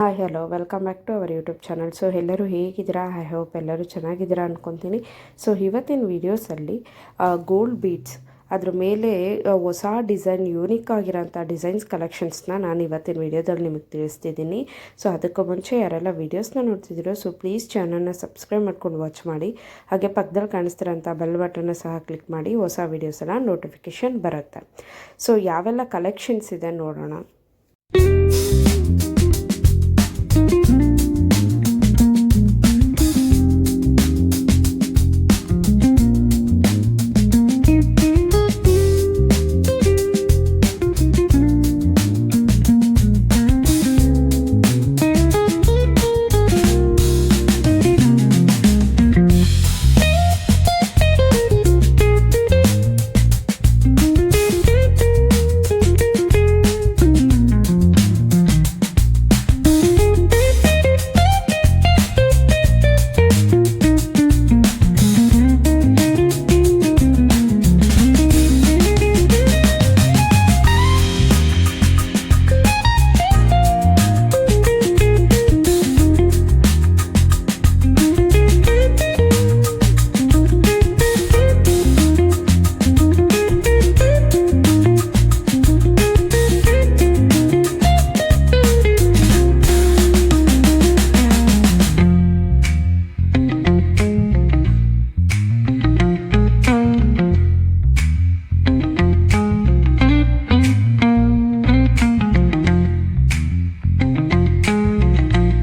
Hi hello welcome back to our YouTube channel. So ಎಲ್ಲರೂ ಹೇಗಿದ್ದೀರಾ? I hope ಎಲ್ಲರೂ ಚೆನ್ನಾಗಿದ್ದೀರಾ ಅಂದ್ಕೊತೀನಿ. ಸೊ ಇವತ್ತಿನ ವೀಡಿಯೋಸಲ್ಲಿ ಗೋಲ್ಡ್ ಬೀಡ್ಸ್ ಅದ್ರ ಮೇಲೆ ಹೊಸ ಡಿಸೈನ್ ಯೂನಿಕ್ ಆಗಿರೋಂಥ ಡಿಸೈನ್ಸ್ ಕಲೆಕ್ಷನ್ಸ್ನ ನಾನು ಇವತ್ತಿನ ವೀಡಿಯೋದಲ್ಲಿ ನಿಮಗೆ ತಿಳಿಸ್ತಿದ್ದೀನಿ. ಸೊ ಅದಕ್ಕೂ ಮುಂಚೆ ಯಾರೆಲ್ಲ ವೀಡಿಯೋಸ್ನ ನೋಡ್ತಿದ್ದೀರೋ ಸೊ ಪ್ಲೀಸ್ ಚಾನಲ್ನ ಸಬ್ಸ್ಕ್ರೈಬ್ ಮಾಡ್ಕೊಂಡು ವಾಚ್ ಮಾಡಿ. ಹಾಗೆ ಪಕ್ಕದಲ್ಲಿ ಕಾಣಿಸ್ತಿರೋಂಥ ಬೆಲ್ ಬಟನ್ನ ಸಹ ಕ್ಲಿಕ್ ಮಾಡಿ, ಹೊಸ ವೀಡಿಯೋಸ್ ಎಲ್ಲ ನೋಟಿಫಿಕೇಷನ್ ಬರುತ್ತೆ. ಸೊ ಯಾವೆಲ್ಲ ಕಲೆಕ್ಷನ್ಸ್ ಇದೆ ನೋಡೋಣ.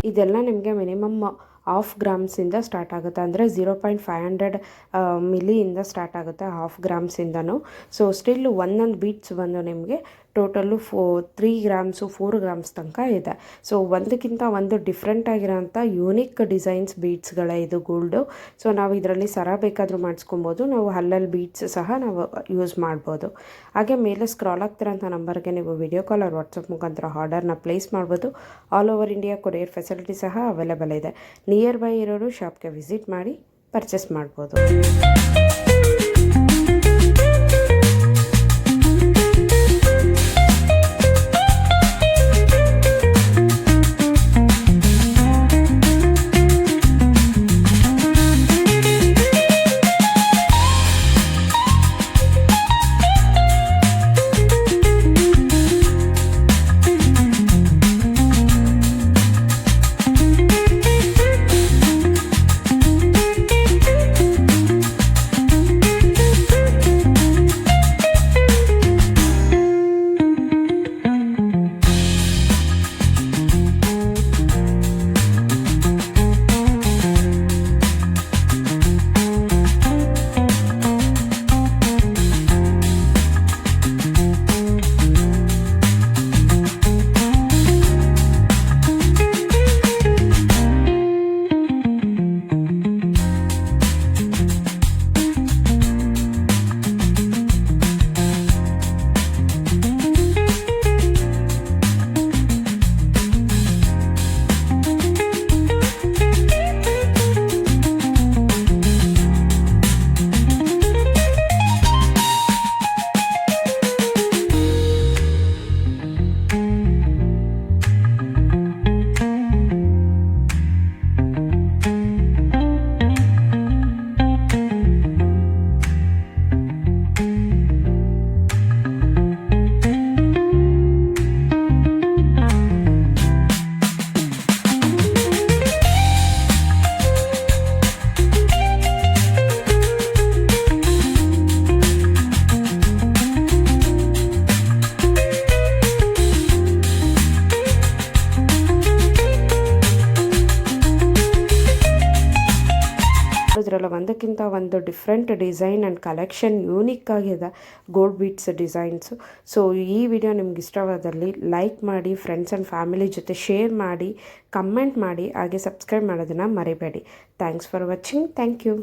ಇದೆಲ್ಲ ನಿಮಗೆ ಮಿನಿಮಮ್ 1/2 ಗ್ರಾಮ್ಸಿಂದ ಸ್ಟಾರ್ಟ್ ಆಗುತ್ತೆ. ಅಂದರೆ 0.500 ಮಿಲಿಯಿಂದ ಸ್ಟಾರ್ಟ್ ಆಗುತ್ತೆ 1/2 ಗ್ರಾಮ್ಸಿಂದನೂ. ಸೊ ಸ್ಟಿಲ್ ಒಂದೊಂದು ಬೀಟ್ಸ್ ಬಂದು ನಿಮಗೆ ಟೋಟಲ್ಲು 3 ಗ್ರಾಮ್ಸು 4 ಗ್ರಾಮ್ಸ್ ತನಕ ಇದೆ. ಸೊ ಒಂದಕ್ಕಿಂತ ಒಂದು ಡಿಫ್ರೆಂಟ್ ಆಗಿರೋಂಥ ಯೂನಿಕ್ ಡಿಸೈನ್ಸ್ ಬೀಡ್ಸ್ಗಳೇ ಇದು ಗೋಲ್ಡು. ಸೊ ನಾವು ಇದರಲ್ಲಿ ಸರ ಬೇಕಾದರೂ ಮಾಡಿಸ್ಕೊಬೋದು, ನಾವು ಹಲ್ಲಲ್ಲಿ ಬೀಡ್ಸ್ ಸಹ ನಾವು ಯೂಸ್ ಮಾಡ್ಬೋದು. ಹಾಗೆ ಮೇಲೆ ಸ್ಕ್ರಾಲ್ ಆಗ್ತಿರೋಂಥ ನಂಬರ್ಗೆ ನೀವು ವಿಡಿಯೋ ಕಾಲ್ ಆರ್ ವಾಟ್ಸಪ್ ಮುಖಾಂತರ ಆರ್ಡರ್ನ ಪ್ಲೇಸ್ ಮಾಡ್ಬೋದು. All over India courier facility ಸಹ ಅವೈಲೇಬಲ್ ಇದೆ. ನಿಯರ್ ಬೈ ಇರೋರು ಶಾಪ್ಗೆ ವಿಸಿಟ್ ಮಾಡಿ ಪರ್ಚೇಸ್ ಮಾಡ್ಬೋದು. ಇದರಲ್ಲಿ ಒಂದಕ್ಕಿಂತ ಒಂದು different design and collection unique ಆಗಿದೆ ಗೋಲ್ಡ್ ಬೀಡ್ಸ್ ಡಿಸೈನ್ಸು. ಸೊ ಈ ವಿಡಿಯೋ ನಿಮ್ಗೆ ಇಷ್ಟವಾದಲ್ಲಿ ಲೈಕ್ ಮಾಡಿ, ಫ್ರೆಂಡ್ಸ್ ಆ್ಯಂಡ್ ಫ್ಯಾಮಿಲಿ ಜೊತೆ ಶೇರ್ ಮಾಡಿ, ಕಮೆಂಟ್ ಮಾಡಿ, ಹಾಗೆ ಸಬ್ಸ್ಕ್ರೈಬ್ ಮಾಡೋದನ್ನು ಮರಿಬೇಡಿ. Thanks for watching. Thank you.